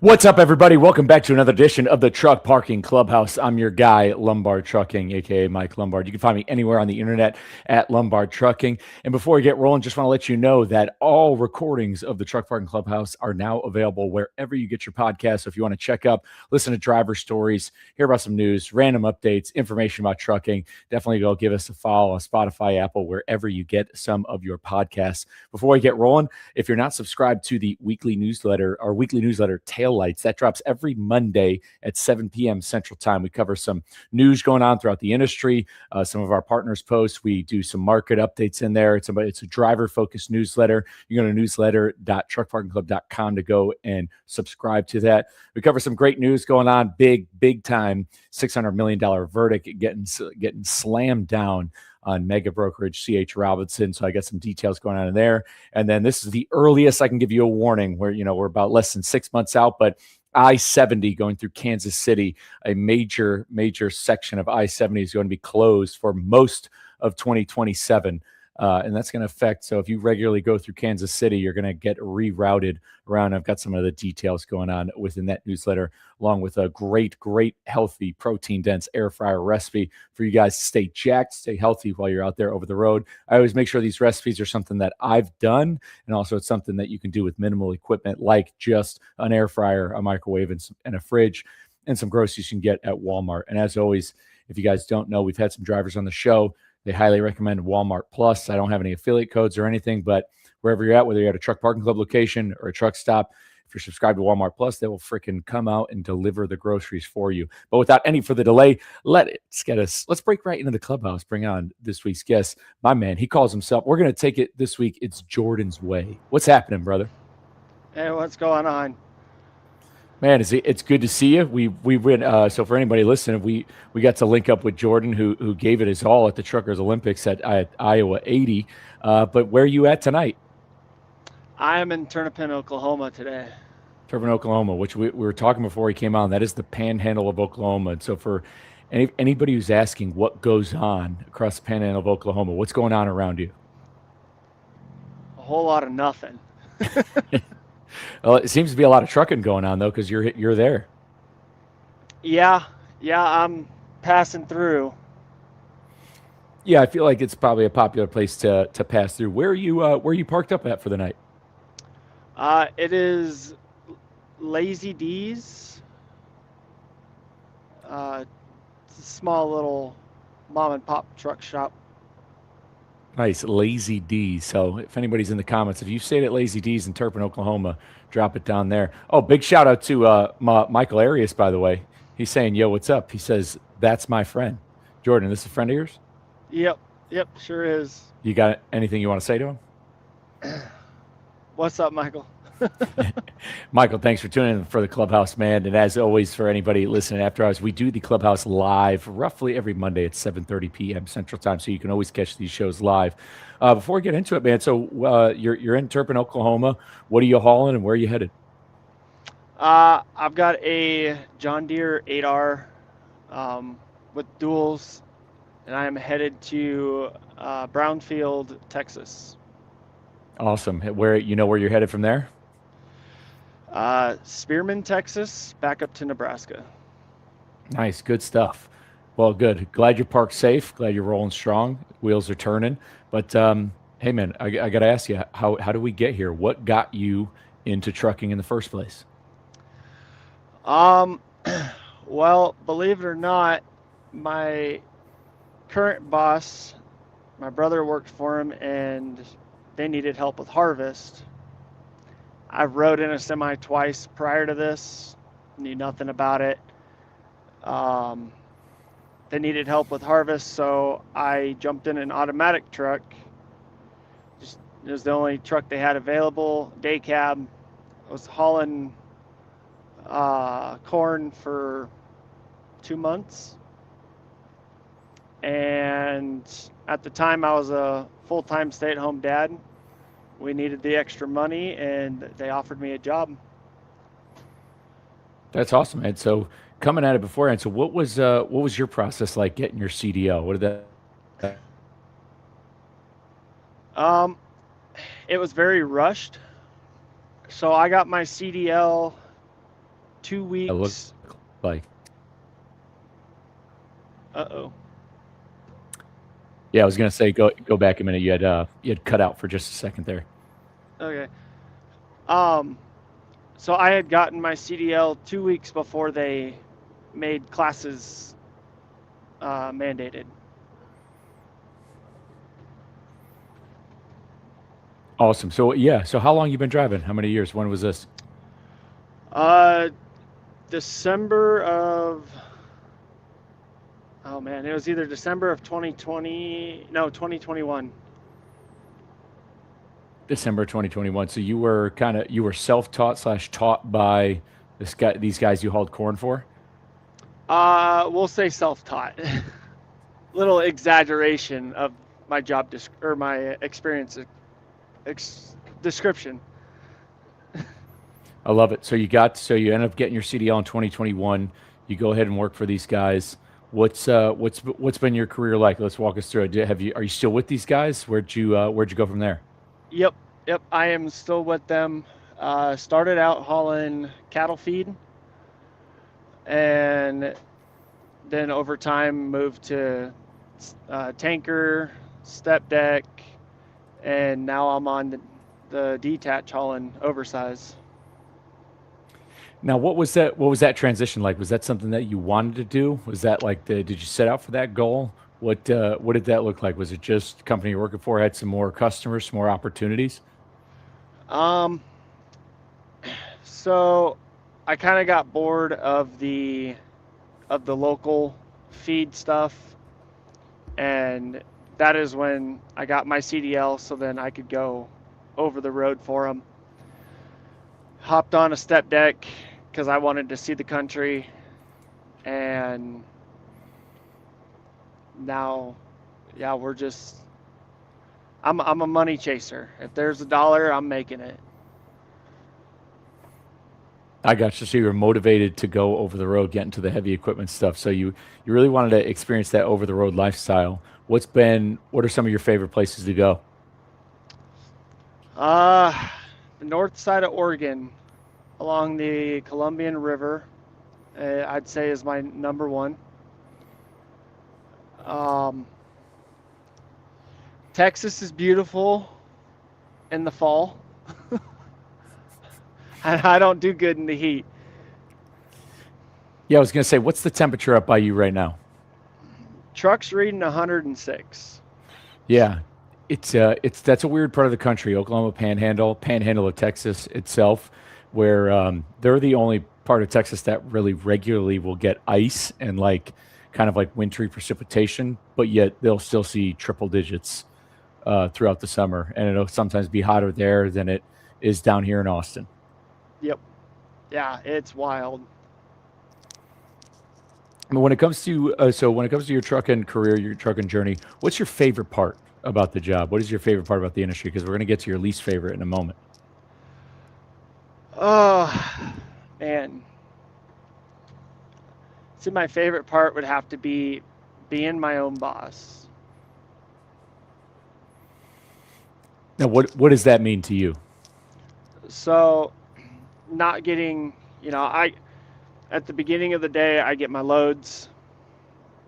What's up, everybody? Welcome back to another edition of the Truck Parking Clubhouse. I'm your guy, Lombard Trucking, aka Mike Lombard. You can find me anywhere on the internet at Lombard Trucking. And before we get rolling, just want to let you know that all recordings of the Truck Parking Clubhouse are now available wherever you get your podcasts. So if you want to check up, listen to driver stories, hear about some news, random updates, information about trucking, definitely go give us a follow on Spotify, Apple, wherever you get some of your podcasts. Before we get rolling, if you're not subscribed to the weekly newsletter, Tail Lights, that drops every Monday at 7 p.m. Central Time. We cover some news going on throughout the industry. Some of our partners post. We do some market updates in there. It's a driver-focused newsletter. You go to newsletter.truckparkingclub.com to go and subscribe to that. We cover some great news going on. Big time $600 million verdict getting slammed down on mega brokerage C.H. Robinson. So I got some details going on in there. And then this is the earliest I can give you a warning where, we're about less than 6 months out, but I-70 going through Kansas City, a major section of I-70 is going to be closed for most of 2027. And that's going to affect. So if you regularly go through Kansas City, you're going to get rerouted around. I've got some of the details going on within that newsletter, along with a great, healthy, protein-dense air fryer recipe for you guys to stay jacked, stay healthy while you're out there over the road. I always make sure these recipes are something that I've done, and also it's something that you can do with minimal equipment, like just an air fryer, a microwave, and a fridge, and some groceries you can get at Walmart. And as always, if you guys don't know, we've had some drivers on the show. They highly recommend Walmart Plus. I don't have any affiliate codes or anything, but wherever you're at, whether you're at a Truck Parking Club location or a truck stop, if you're subscribed to Walmart Plus, they will freaking come out and deliver the groceries for you. But without any further delay, let's break right into the clubhouse. Bring on this week's guest, my man. He calls himself. We're going to take it this week. It's Jordan's Way. What's happening, brother? Hey, what's going on? Man, it's good to see you. We went. So for anybody listening, we got to link up with Jordan, who gave it his all at the Truckers Olympics at Iowa 80. But where are you at tonight? I am in Turnipin, Oklahoma today. Turpin, Oklahoma, which we were talking before he came on. That is the panhandle of Oklahoma. And so for anybody who's asking what goes on across the panhandle of Oklahoma, what's going on around you? A whole lot of nothing. Well, it seems to be a lot of trucking going on though, because you're there. Yeah, I'm passing through. Yeah, I feel like it's probably a popular place to pass through. Where are you parked up at for the night? It is Lazy D's. It's a small little mom and pop truck shop. Nice, Lazy D's. So if anybody's in the comments, if you stayed at Lazy D's in Turpin, Oklahoma, drop it down there. Oh, big shout out to Michael Arias, by the way. He's saying, yo, what's up? He says, that's my friend. Jordan, this is a friend of yours? Yep, sure is. You got anything you want to say to him? What's up, Michael? Michael, thanks for tuning in for the Clubhouse, man. And as always, for anybody listening after hours, we do the Clubhouse live roughly every Monday at 7:30 p.m. Central Time, so you can always catch these shows live. Before we get into it, man, so you're in Turpin, Oklahoma. What are you hauling, and where are you headed? I've got a John Deere 8R with duals, and I am headed to Brownfield, Texas. Awesome. Where you're headed from there? Spearman, Texas, back up to Nebraska. Nice, good stuff. Well, good. Glad you're parked safe. Glad you're rolling strong. Wheels are turning. But hey, man, I got to ask you, how do we get here? What got you into trucking in the first place? Well, believe it or not, my current boss, my brother worked for him, and they needed help with harvest. I rode in a semi twice prior to this, knew nothing about it. They needed help with harvest, so I jumped in an automatic truck. It was the only truck they had available, day cab. I was hauling corn for 2 months. And at the time, I was a full-time stay-at-home dad. We needed the extra money, and they offered me a job. That's awesome, man. So coming at it beforehand, so what was your process like getting your CDL? What did that? It was very rushed. So I got my CDL 2 It looked weeks. like. Uh-oh. Yeah, I was gonna say go back a minute. You had cut out for just a second there. Okay. Um, so I had gotten my CDL 2 weeks before they made classes mandated. Awesome. So yeah, so how long you been driving? How many years? When was this? Uh, December of, oh man, it was either December of 2020, no, 2021. December 2021. So you were self-taught slash taught by these guys you hauled corn for? We'll say self-taught. Little exaggeration of my or my experience description. I love it. So you end up getting your CDL in 2021. You go ahead and work for these guys. What's been your career like? Let's walk us through it. Are you still with these guys? Where'd you go from there? Yep, yep. I am still with them. Started out hauling cattle feed, and then over time moved to tanker, step deck, and now I'm on the detach hauling oversize. Now, what was that transition like? Was that something that you wanted to do? Was that like did you set out for that goal? What did that look like? Was it just the company you're working for had some more customers, some more opportunities? Um, so I kind of got bored of the local feed stuff, and that is when I got my CDL, so then I could go over the road for them. Hopped on a step deck because I wanted to see the country, and now, yeah, we're just. I'm a money chaser. If there's a dollar, I'm making it. I got you. So you were motivated to go over the road, get into the heavy equipment stuff. So you really wanted to experience that over the road lifestyle. What are some of your favorite places to go? Uh, the north side of Oregon, along the Columbian River, I'd say is my number one. Um, Texas is beautiful in the fall. I don't do good in the heat. Yeah, I was gonna say, what's the temperature up by you right now? Truck's reading 106. Yeah, it's that's a weird part of the country, Oklahoma Panhandle of Texas itself, where they're the only part of Texas that really regularly will get ice and like kind of like wintry precipitation, but yet they'll still see triple digits throughout the summer, and it'll sometimes be hotter there than it is down here in Austin. Yep. Yeah, it's wild. But when it comes to your trucking career, your trucking journey, what's your favorite part about the job? What is your favorite part about the industry? Because we're going to get to your least favorite in a moment. Oh, man. See, my favorite part would have to be being my own boss. Now, what does that mean to you? So, not getting, I at the beginning of the day I get my loads.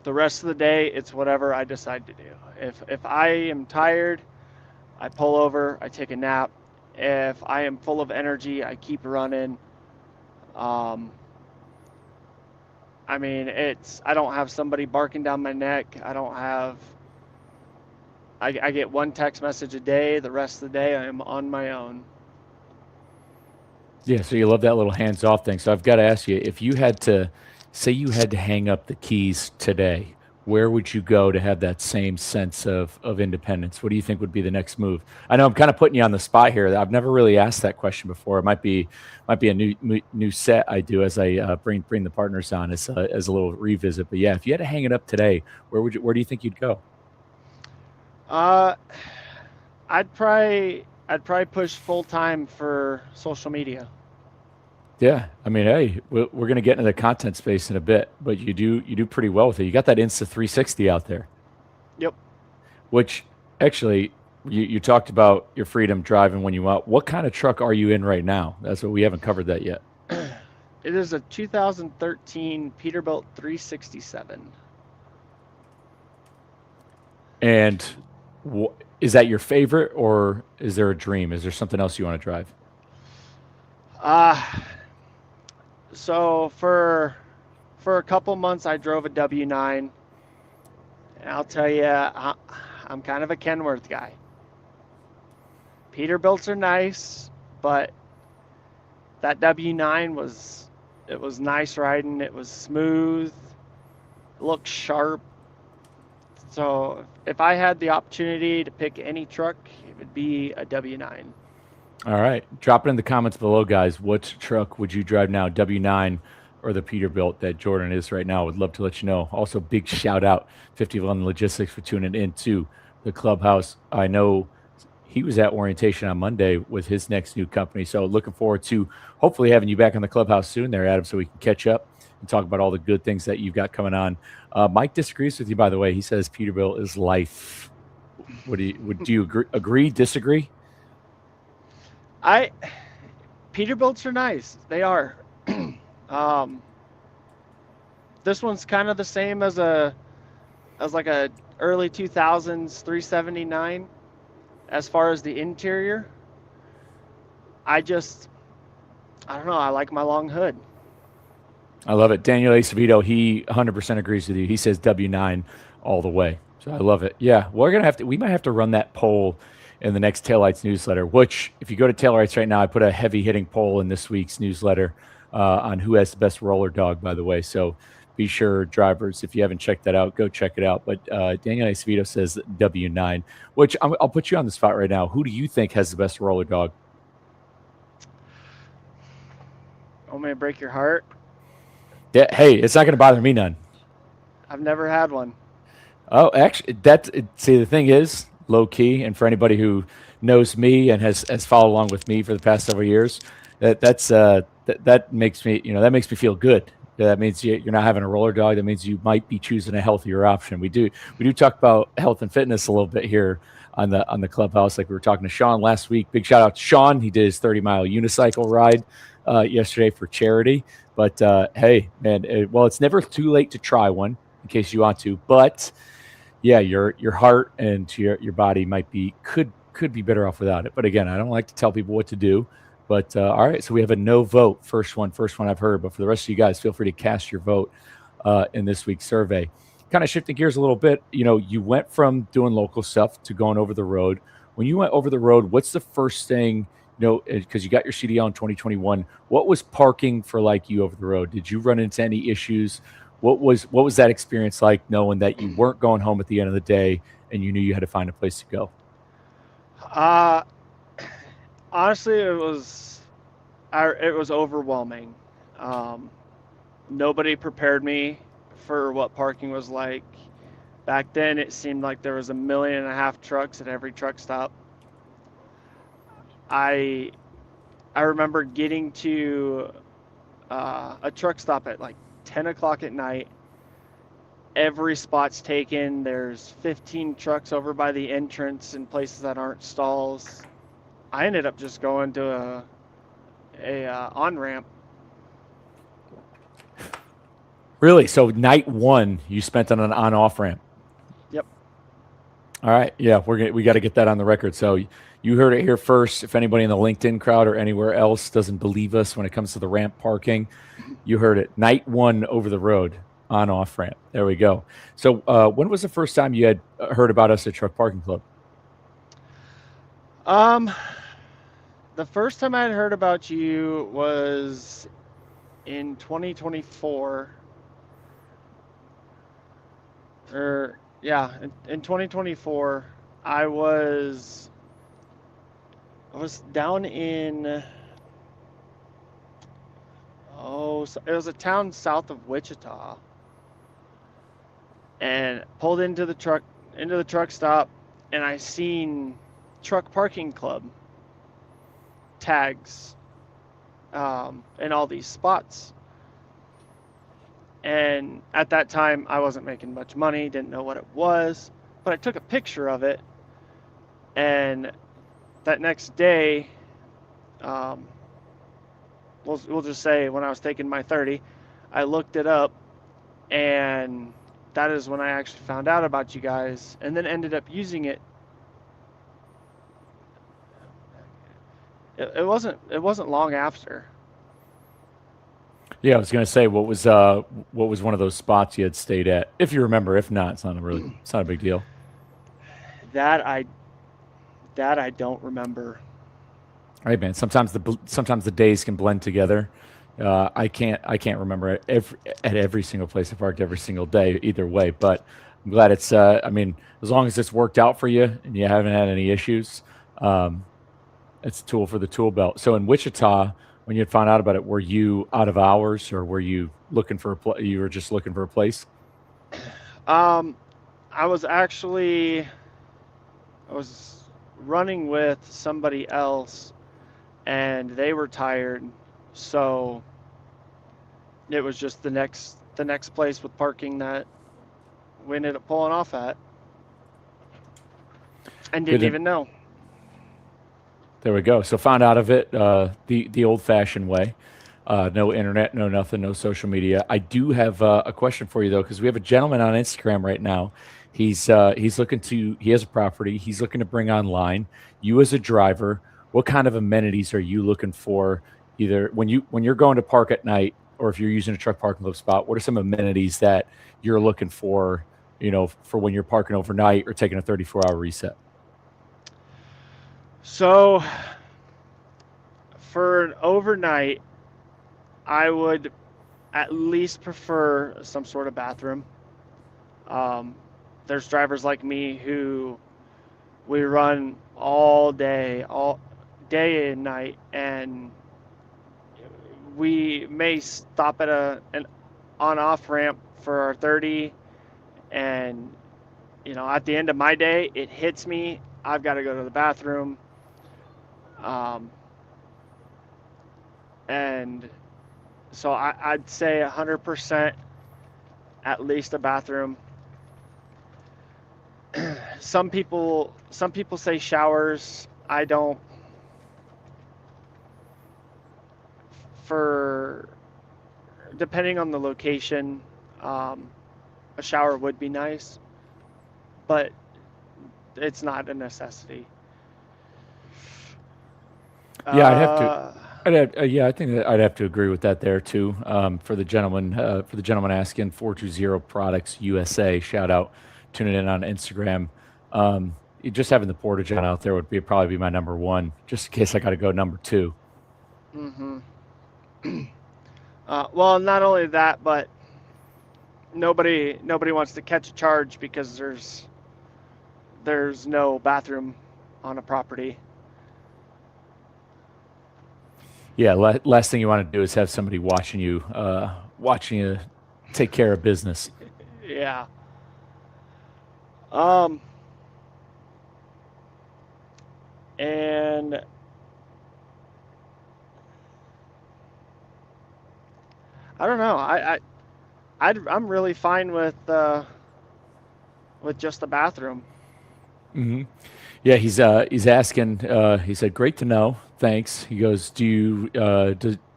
The rest of the day it's whatever I decide to do. If I am tired, I pull over, I take a nap. If I am full of energy, I keep running. Um, I mean, I don't have somebody barking down my neck. I get one text message a day. The rest of the day I am on my own. Yeah, so you love that little hands-off thing. So I've got to ask you, if you had to say you had to hang up the keys today, where would you go to have that same sense of independence? What do you think would be the next move? I know I'm kind of putting you on the spot here. I've never really asked that question before. It might be a new set I do as I bring the partners on as a little revisit. But yeah, if you had to hang it up today, where do you think you'd go? Uh, I'd probably push full time for social media. Yeah, I mean, hey, we're going to get into the content space in a bit, but you do pretty well with it. You got that Insta 360 out there, Yep. which actually you talked about your freedom driving when you out. What kind of truck are you in right now? That's what we haven't covered that yet. It is a 2013 Peterbilt 367. And is that your favorite, or is there a dream? Is there something else you want to drive? Uh, so for a couple months, I drove a W9, and I'll tell you, I'm kind of a Kenworth guy. Peterbilts are nice, but that W9 was nice riding. It was smooth, looked sharp. So if I had the opportunity to pick any truck, it would be a W9. All right. Drop it in the comments below, guys. What truck would you drive now, W9 or the Peterbilt that Jordan is right now? Would love to let you know. Also, big shout out 5011 Logistics for tuning into the Clubhouse. I know he was at orientation on Monday with his next new company. So looking forward to hopefully having you back on the Clubhouse soon there, Adam, so we can catch up and talk about all the good things that you've got coming on. Mike disagrees with you, by the way. He says Peterbilt is life. Do you agree, disagree? I Peterbilts are nice. They are. um, this one's kind of the same as like a early 2000s 379 as far as the interior. I just I don't know. I like my long hood. I love it. Daniel Acevedo, he 100% agrees with you. He says W9 all the way. So I love it. Yeah, we might have to run that poll in the next Taillights newsletter, which if you go to Taillights right now, I put a heavy hitting poll in this week's newsletter on who has the best roller dog, by the way. So be sure, drivers, if you haven't checked that out, go check it out. But Daniel Acevedo says W9, which I'll put you on the spot right now. Who do you think has the best roller dog? Want me to break your heart? Yeah, hey, it's not going to bother me none. I've never had one. Oh, actually, see, the thing is low key, and for anybody who knows me and has followed along with me for the past several years, that makes me, that makes me feel good. That means you're not having a roller dog. That means you might be choosing a healthier option. We do talk about health and fitness a little bit here on the Clubhouse. Like we were talking to Sean last week. Big shout out to Sean. He did his 30-mile unicycle ride yesterday for charity. But hey, man, it's never too late to try one in case you want to. But yeah, your heart and your body could be better off without it. But again, I don't like to tell people what to do. But all right, so we have a no vote. First one I've heard. But for the rest of you guys, feel free to cast your vote in this week's survey. Kind of shifting gears a little bit. You went from doing local stuff to going over the road. When you went over the road, what's the first thing? Because you got your CDL in 2021. What was parking for like you over the road? Did you run into any issues? What was that experience like, knowing that you weren't going home at the end of the day and you knew you had to find a place to go? Uh, honestly, it was overwhelming. Um, Nobody prepared me for what parking was like. Back then, it seemed like there was 1.5 million trucks at every truck stop. I I remember getting to a truck stop at like 10 o'clock at night. Every spot's taken. There's 15 trucks over by the entrance in places that aren't stalls. I ended up just going to a on ramp. Really? So night one, you spent on an on-off ramp. Yep. All right. Yeah, we got to get that on the record. So you heard it here first. If anybody in the LinkedIn crowd or anywhere else doesn't believe us when it comes to the ramp parking, you heard it. Night one over the road, on-off ramp. There we go. So when was the first time you had heard about us at Truck Parking Club? The first time I had heard about you was in 2024. In 2024, I was down in it was a town south of Wichita, and pulled into the truck stop, and I seen Truck Parking Club tags in all these spots. And at that time, I wasn't making much money, didn't know what it was, but I took a picture of it. And that next day, we'll just say when I was taking my 30, I looked it up, and that is when I actually found out about you guys, and then ended up using it. It wasn't long after. Yeah, I was gonna say what was one of those spots you had stayed at, if you remember. If not, it's not a big deal. That I that I don't remember. All right, man. Sometimes the days can blend together. I can't remember at every single place I parked every single day either way, but I'm glad it's. I mean, as long as it's worked out for you and you haven't had any issues, um, it's a tool for the tool belt. So in Wichita, when you had found out about it, were you out of hours or were you looking for you were just looking for a place? Um, I was actually I was running with somebody else, and they were tired, so it was just the next place with parking that we ended up pulling off at, and Good. didn't even know. There we go. So found out of it the old fashioned way. No internet, no nothing, no social media. I do have a question for you though, because we have a gentleman on Instagram right now. He has a property. He's looking to bring online. You as a driver, what kind of amenities are you looking for? Either when you're going to park at night, or if you're using a truck parking lot spot, what are some amenities that you're looking for? For when you're parking overnight or taking a 34-hour reset. So for an overnight, I would at least prefer some sort of bathroom. Um, there's drivers like me who we run all day and night, and we may stop at an on-off ramp for our 30, and at the end of my day, it hits me. I've got to go to the bathroom, um, and so I'd say 100% at least a bathroom. Some people say showers. I don't. For depending on the location, um, a shower would be nice, but it's not a necessity. Yeah, I'd have to. Uh, Yeah, I think that I'd have to agree with that there too. For the gentleman asking 420 Products USA, shout out, tuning in on Instagram. Just having the portage on out there would probably be my number one, just in case I got to go number two. hmm well, not only that, but nobody wants to catch a charge because there's no bathroom on a property. Yeah, last thing you want to do is have somebody watching you take care of business. Yeah. Um, and I don't know. I'm really fine with just the bathroom. Hmm. Yeah, he's asking. He said, "Great to know. Thanks." He goes, "Do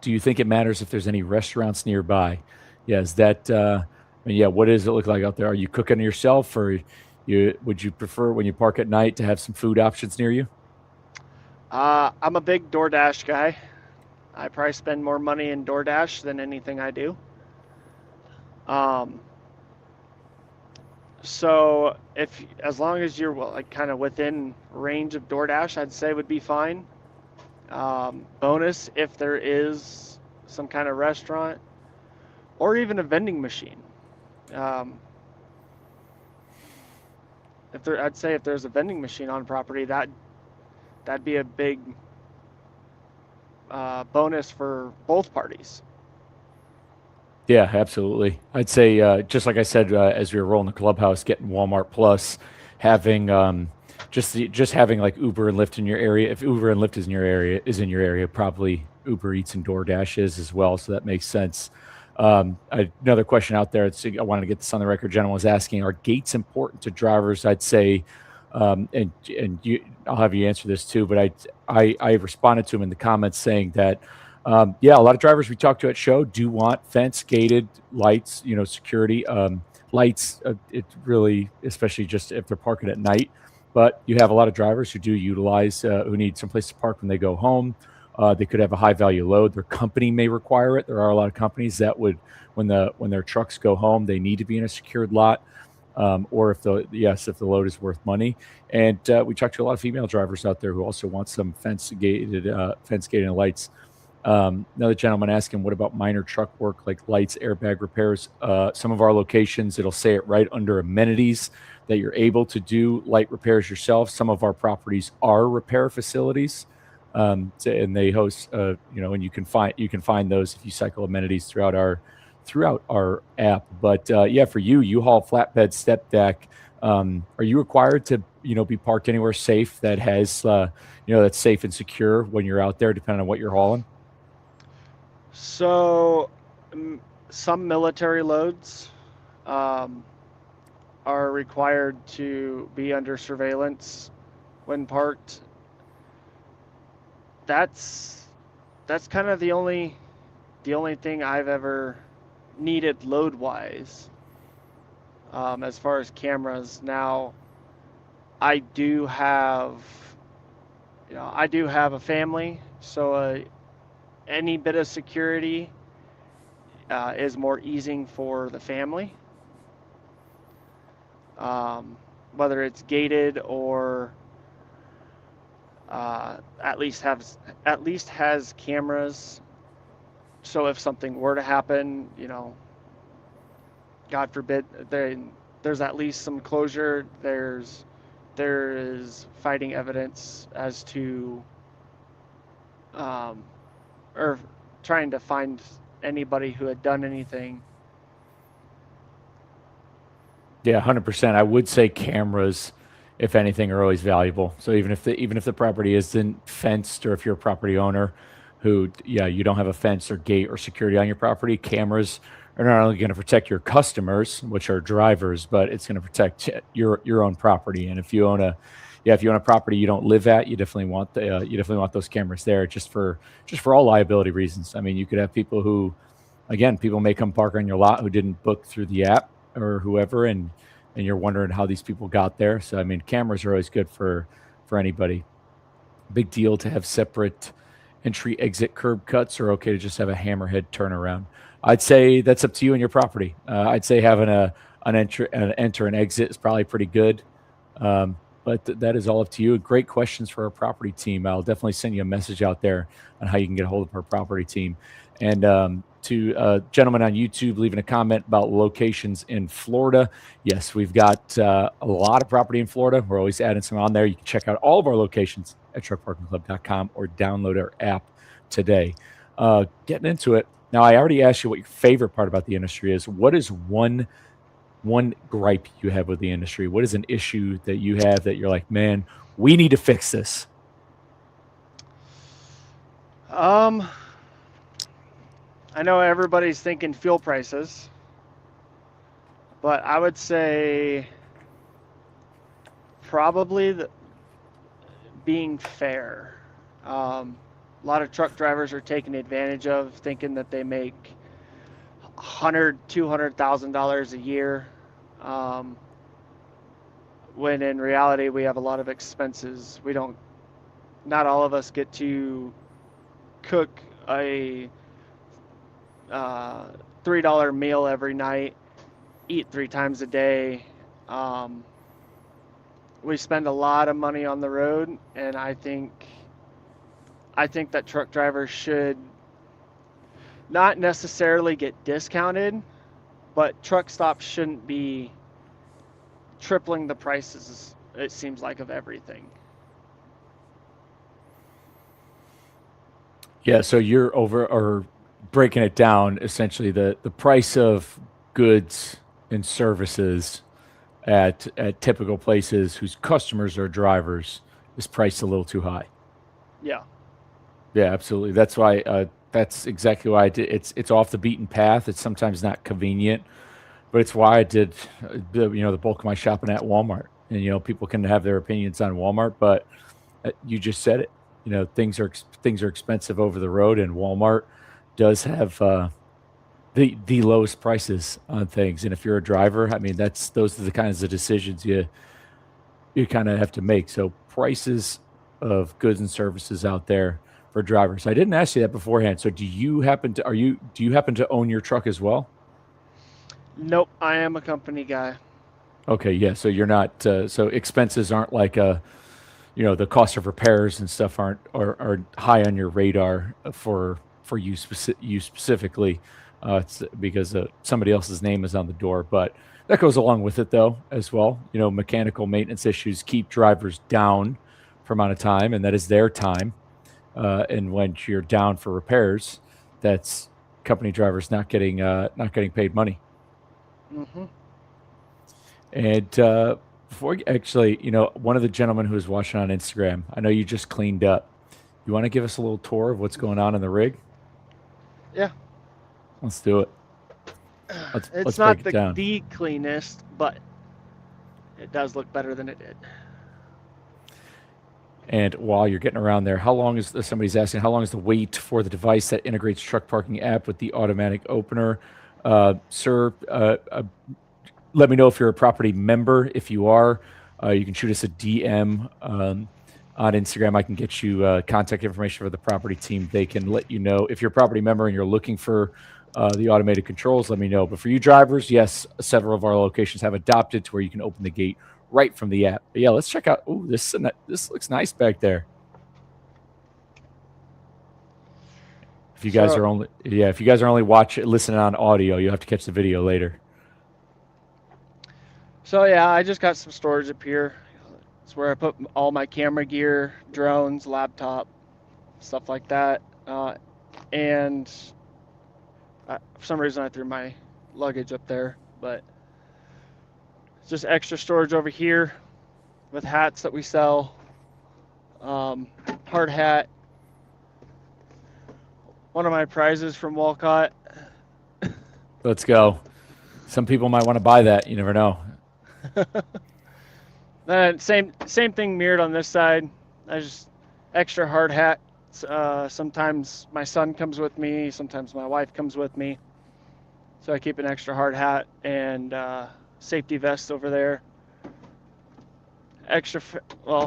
you think it matters if there's any restaurants nearby?" Yeah, is that? I mean, yeah. What does it look like out there? Are you cooking yourself, or would you prefer when you park at night to have some food options near you? I'm a big DoorDash guy. I probably spend more money in DoorDash than anything I do. Um, so if as long as you're like kind of within range of DoorDash, I'd say would be fine. Bonus if there is some kind of restaurant or even a vending machine. Um, I'd say if there's a vending machine on property, that'd be a big bonus for both parties. Yeah, absolutely. I'd say, just like I said, as we were rolling the clubhouse, getting Walmart Plus, having just having like Uber and Lyft in your area. If Uber and Lyft is in your area, probably Uber Eats and DoorDash is as well. So that makes sense. Another question out there. I wanted to get this on the record. Gentleman was asking, are gates important to drivers? I'd say, and I'll have you answer this too. But I responded to him in the comments saying that. Yeah, a lot of drivers we talk to at show do want fence gated lights, security lights. It really, especially just if they're parking at night. But you have a lot of drivers who do utilize, who need someplace to park when they go home. They could have a high value load. Their company may require it. There are a lot of companies that would, when their trucks go home, they need to be in a secured lot. Or if the load is worth money. And we talked to a lot of female drivers out there who also want some fence gated lights. Another gentleman asking, what about minor truck work like lights, airbag repairs? Some of our locations, it'll say it right under amenities that you're able to do light repairs yourself. Some of our properties are repair facilities, and they host, and you can find those if you cycle amenities throughout our app. But yeah, for you, U-Haul flatbed step deck. Are you required to be parked anywhere safe that has that's safe and secure when you're out there, depending on what you're hauling? So, some military loads um, are required to be under surveillance when parked. That's that's kind of the only thing I've ever needed load wise, as far as cameras. Now, I do have I do have a family, so any bit of security is more easing for the family, um, whether it's gated or at least has cameras. So if something were to happen, God forbid, there's at least some closure. There is fighting evidence as to um, or trying to find anybody who had done anything. Yeah, 100%. I would say cameras, if anything, are always valuable. So even if the property isn't fenced, or if you're a property owner who, yeah, you don't have a fence or gate or security on your property, cameras are not only going to protect your customers, which are drivers, but it's going to protect your own property. And if you own a property you don't live at, you definitely want those cameras there, just for all liability reasons. I mean, you could have people who, again, people may come park on your lot who didn't book through the app or whoever, and you're wondering how these people got there. So I mean, cameras are always good for anybody. Big deal to have separate entry exit curb cuts, or okay to just have a hammerhead turnaround? I'd say that's up to you and your property. I'd say having an enter and exit is probably pretty good. But that is all up to you. Great questions for our property team. I'll definitely send you a message out there on how you can get a hold of our property team. And to gentlemen on YouTube leaving a comment about locations in Florida. Yes, we've got a lot of property in Florida. We're always adding some on there. You can check out all of our locations at truckparkingclub.com or download our app today. Getting into it. Now, I already asked you what your favorite part about the industry is. What is one gripe you have with the industry? What is an issue that you have that you're like, man, we need to fix this? Um, I know everybody's thinking fuel prices, but I would say probably being fair. A lot of truck drivers are taking advantage of, thinking that they make $200,000 a year, um, when in reality we have a lot of expenses. We don't. Not all of us get to cook a $3 meal every night, eat 3 times a day. Um, we spend a lot of money on the road, and I think that truck drivers should not necessarily get discounted, but truck stops shouldn't be tripling the prices, it seems like, of everything. Yeah, so you're over or breaking it down, essentially the price of goods and services at typical places whose customers are drivers is priced a little too high. Yeah. Yeah, absolutely. That's exactly why I did. It's off the beaten path. It's sometimes not convenient, but it's why I did the bulk of my shopping at Walmart. And people can have their opinions on Walmart, but you just said it. things are expensive over the road, and Walmart does have the lowest prices on things. And if you're a driver, I mean, those are the kinds of decisions you kind of have to make. So prices of goods and services out there for drivers. I didn't ask you that beforehand. So do you happen to own your truck as well? Nope, I am a company guy. Okay, yeah. So you're not. So expenses aren't like the cost of repairs and stuff are high on your radar for you specifically. It's because somebody else's name is on the door, but that goes along with it though as well. Mechanical maintenance issues keep drivers down for amount of time, and that is their time. And when you're down for repairs, that's company drivers not getting paid money. Hmm. And actually, one of the gentlemen who was watching on Instagram, I know you just cleaned up. You want to give us a little tour of what's going on in the rig? Yeah. Let's do it. It's Let's break not it down. the cleanest, but it does look better than it did. And while you're getting around there, somebody's asking, how long is the wait for the device that integrates truck parking app with the automatic opener? Sir, let me know if you're a property member. If you are, you can shoot us a DM on Instagram. I can get you contact information for the property team. They can let you know if you're a property member and you're looking for the automated controls. Let me know. But for you drivers, yes, several of our locations have adopted to where you can open the gate right from the app. But yeah, let's check out. Oh, this looks nice back there. If you guys are only listening on audio, you'll have to catch the video later. So yeah, I just got some storage up here. It's where I put all my camera gear, drones, laptop, stuff like that. And for some reason I threw my luggage up there, but it's just extra storage over here with hats that we sell. Hard hat. One of my prizes from Walcott. Let's go. Some people might want to buy that. You never know. Then same thing mirrored on this side. I just extra hard hat. Sometimes my son comes with me. Sometimes my wife comes with me. So I keep an extra hard hat and safety vest over there. Extra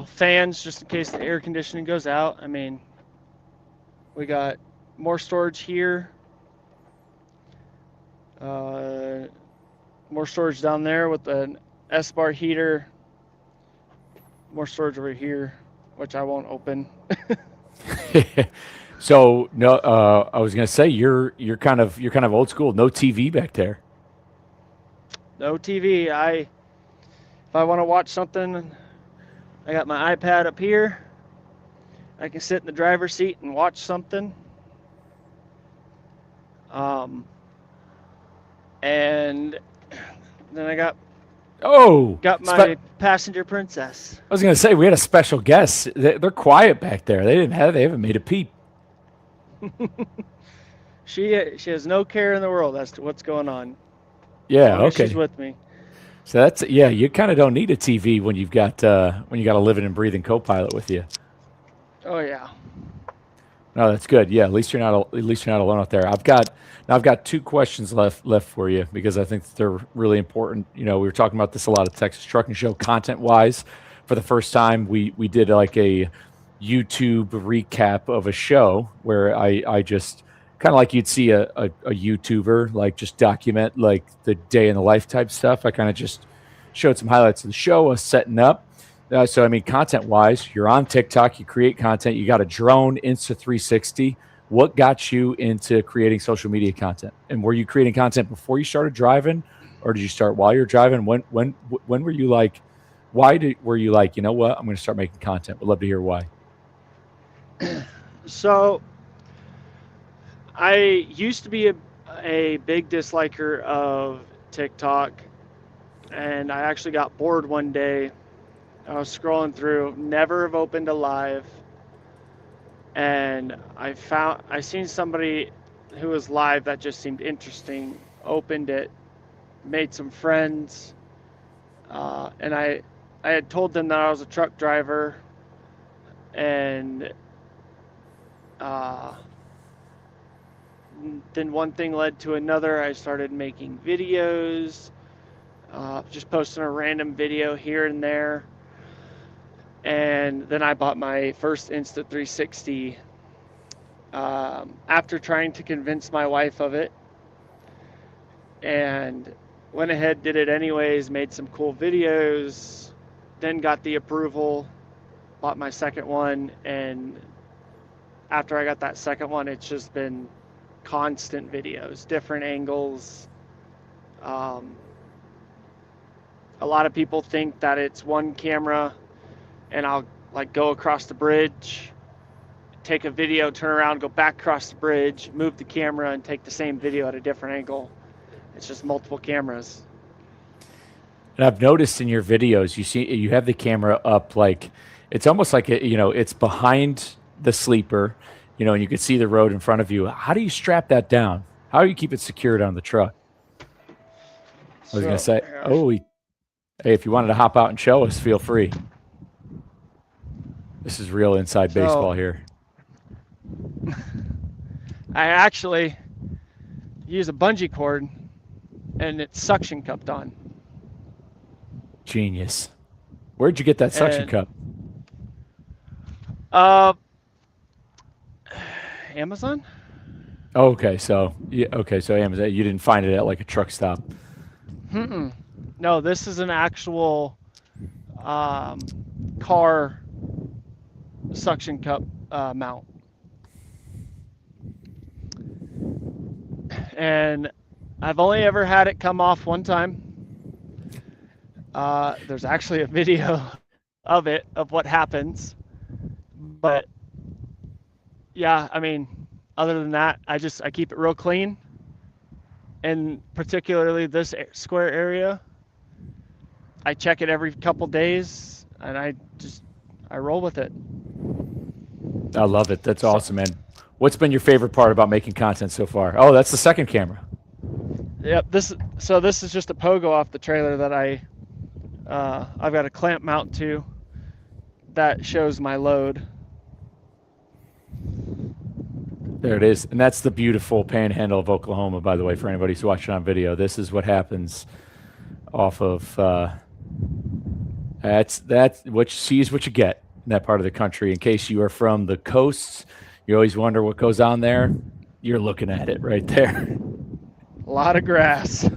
fans just in case the air conditioning goes out. I mean, we got more storage here. More storage down there with an S-bar heater. More storage over here, which I won't open. So no, I was gonna say you're kind of old school. No TV back there. No TV. If I want to watch something, I got my iPad up here. I can sit in the driver's seat and watch something. And then I got my passenger princess. I was gonna say we had a special guest. They're quiet back there. They haven't made a peep. She has no care in the world as to what's going on. Yeah, okay. She's with me. So you kind of don't need a TV when you got a living and breathing co-pilot with you. Oh yeah. No, that's good. Yeah, at least you're not alone out there. I've got two questions left for you because I think that they're really important. We were talking about this a lot at Texas Trucking Show content wise. For the first time, we did like a YouTube recap of a show where I just kind of like you'd see a YouTuber like just document like the day in the life type stuff. I kind of just showed some highlights of the show, us setting up. So I mean, content wise, you're on TikTok, you create content, you got a drone, Insta360. What got you into creating social media content? And were you creating content before you started driving, or did you start while you're driving? When were you like? Were you like, you know what? I'm going to start making content. Would love to hear why. So I used to be a big disliker of TikTok, and I actually got bored one day. I was scrolling through, never have opened a live, and I seen somebody who was live that just seemed interesting, opened it, made some friends, and I had told them that I was a truck driver, and Uh, then one thing led to another. I started making videos, just posting a random video here and there. And then I bought my first Insta360 after trying to convince my wife of it, and went ahead, did it anyways, made some cool videos, then got the approval, bought my second one, and after I got that second one, it's just been constant videos, different angles. Um, a lot of people think that it's one camera and I'll like go across the bridge, take a video, turn around, go back across the bridge, move the camera, and take the same video at a different angle. It's just multiple cameras. And I've noticed in your videos, you have the camera up like it's almost like it's behind the sleeper, and you can see the road in front of you. How do you strap that down? How do you keep it secured on the truck? I was gonna So, say, hey, if you wanted to hop out and show us, feel free. This is real inside baseball here. I actually use a bungee cord and it's suction cupped on. Genius. Where'd you get that suction cup? Amazon? Oh, okay, so Amazon. You didn't find it at like a truck stop. No, this is an actual car suction cup mount. And I've only ever had it come off one time. There's actually a video of it, of what happens. But yeah, I mean, other than that, I keep it real clean. And particularly this square area, I check it every couple days and I roll with it. I love it. That's awesome, man. What's been your favorite part about making content so far? Oh, that's the second camera. Yep. This is just a pogo off the trailer that I've got a clamp mount to that shows my load. There it is. And that's the beautiful panhandle of Oklahoma, by the way, for anybody who's watching on video. This is what happens off of that's what you see is what you get in that part of the country. In case you are from the coasts, you always wonder what goes on there. You're looking at it right there. A lot of grass.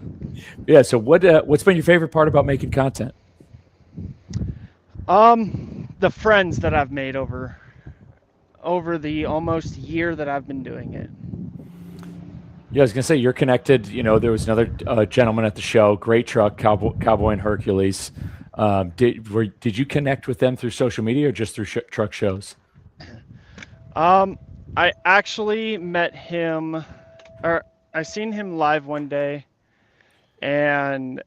Yeah. So what's been your favorite part about making content? The friends that I've made over the almost year that I've been doing it. Yeah, I was gonna say you're connected. There was another gentleman at the show, great truck, Cowboy and Hercules. Did you connect with them through social media or just through truck shows? I actually met him, or I seen him live one day, and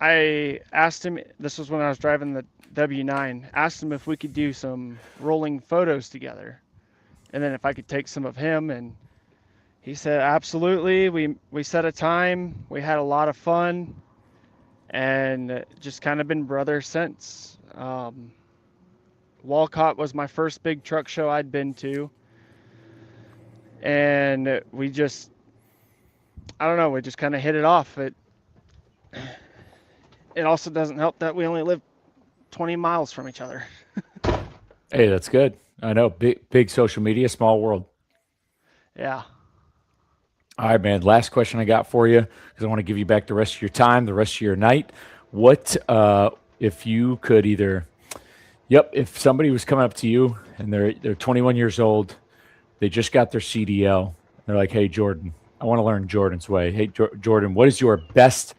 I asked him. This was when I was driving the W9. Asked him if we could do some rolling photos together, and then if I could take some of him, and he said absolutely. We set a time. We had a lot of fun, and just kind of been brothers since. Walcott was my first big truck show I'd been to, and I don't know, we just kind of hit it off. It also doesn't help that we only live 20 miles from each other. Hey, that's good. I know, big social media, small world. Yeah. All right, man. Last question I got for you, because I want to give you back the rest of your time, the rest of your night. What if you could if somebody was coming up to you and they're 21 years old, they just got their CDL, they're like, "Hey, Jordan, I want to learn Jordan's way. Hey, Jordan, what is your best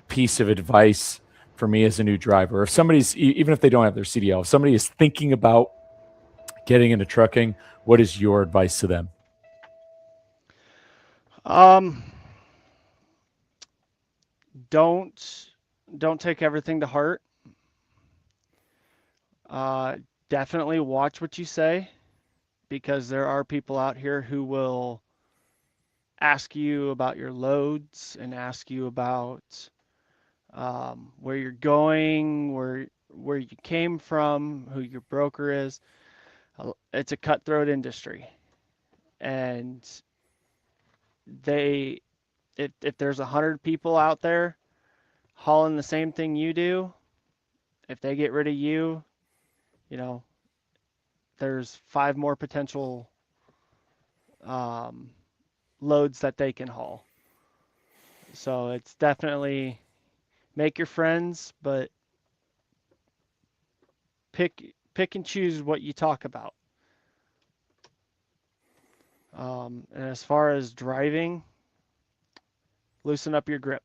piece of advice for me as a new driver?" If somebody's, even if they don't have their CDL, if somebody is thinking about getting into trucking, what is your advice to them? Don't take everything to heart. Definitely watch what you say, because there are people out here who will ask you about your loads and ask you about where you're going, where you came from, who your broker is. It's a cutthroat industry, and they if there's 100 people out there hauling the same thing you do, if they get rid of you, you know, there's 5 more potential loads that they can haul. So it's definitely make your friends, but pick and choose what you talk about. And as far as driving, loosen up your grip.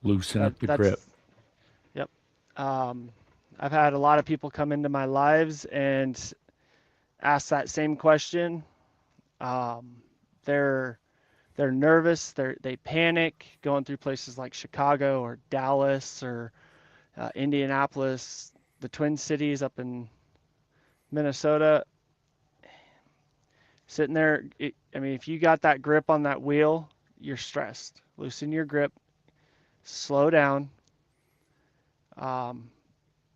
Loosen up the That's grip. Yep. I've had a lot of people come into my lives and ask that same question. They're nervous. They panic going through places like Chicago or Dallas or Indianapolis, the Twin Cities up in Minnesota. Sitting there, I mean, if you got that grip on that wheel, you're stressed. Loosen your grip, slow down.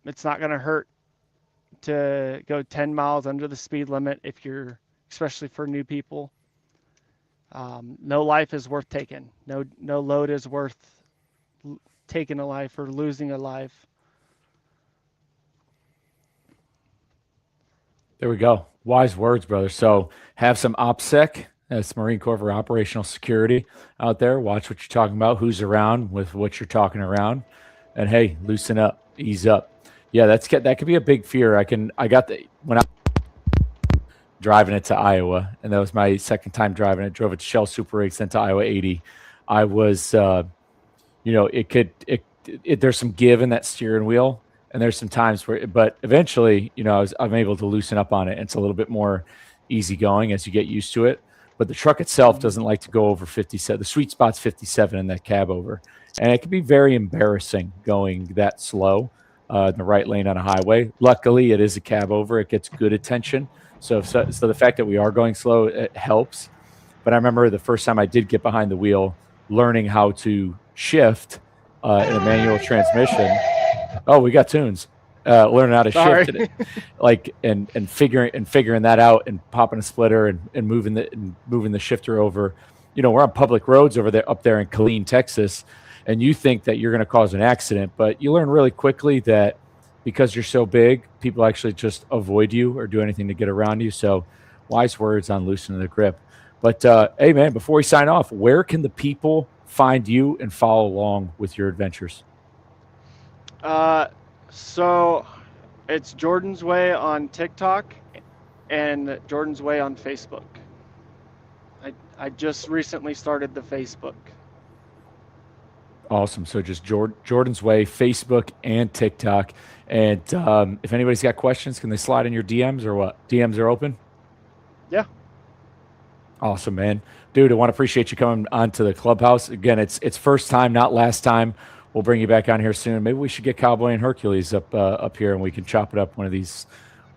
It's not going to hurt to go 10 miles under the speed limit if you're, especially for new people. No life is worth taking. No load is worth taking a life or losing a life. There we go. Wise words, brother. So have some OPSEC, that's Marine Corps for Operational Security out there. Watch what you're talking about, who's around with what you're talking around. And hey, loosen up, ease up. Yeah, that could be a big fear. I got when I driving it to Iowa, and that was my second time driving it. Drove it to Shell Super Rigs, then to Iowa 80. I was there's some give in that steering wheel, and there's some times where, but eventually, I'm able to loosen up on it. It's a little bit more easygoing as you get used to it. But the truck itself doesn't like to go over 57. The sweet spot's 57 in that cab over, and it can be very embarrassing going that slow in the right lane on a highway. Luckily, it is a cab over; it gets good attention. So the fact that we are going slow, it helps. But I remember the first time I did get behind the wheel, learning how to shift in a manual transmission. Oh, we got tunes. Learning how to shift it, and figuring that out, and popping a splitter and moving the shifter over. We're on public roads up there in Killeen, Texas, and you think that you're going to cause an accident, but you learn really quickly that because you're so big, people actually just avoid you or do anything to get around you. So, wise words on loosening the grip. But hey, man, before we sign off, where can the people find you and follow along with your adventures? So it's Jordan's Way on TikTok and Jordan's Way on Facebook. I just recently started the Facebook. Awesome. So just Jordan's Way, Facebook and TikTok. And if anybody's got questions, can they slide in your DMs or what? DMs are open? Yeah. Awesome, man. Dude, I want to appreciate you coming onto the Clubhouse. Again, it's first time, not last time. We'll bring you back on here soon. Maybe we should get Cowboy and Hercules up here, and we can chop it up one of these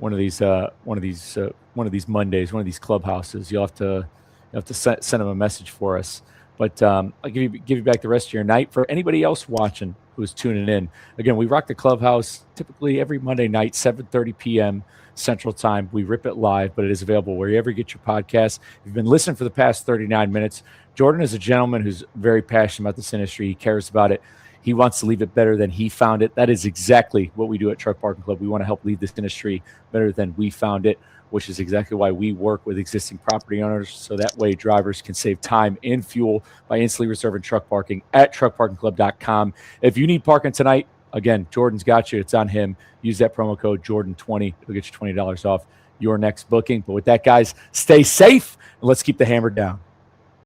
Mondays, one of these clubhouses. You'll have to send them a message for us. But I'll give you back the rest of your night. For anybody else watching who's tuning in, again, we rock the Clubhouse typically every Monday night, 7:30 p.m. Central Time. We rip it live, but it is available wherever you get your podcasts. If you've been listening for the past 39 minutes, Jordan is a gentleman who's very passionate about this industry. He cares about it. He wants to leave it better than he found it. That is exactly what we do at Truck Parking Club. We want to help leave this industry better than we found it, which is exactly why we work with existing property owners, so that way drivers can save time and fuel by instantly reserving truck parking at truckparkingclub.com. If you need parking tonight, again, Jordan's got you. It's on him. Use that promo code Jordan20. It'll get you $20 off your next booking. But with that, guys, stay safe, and let's keep the hammer down.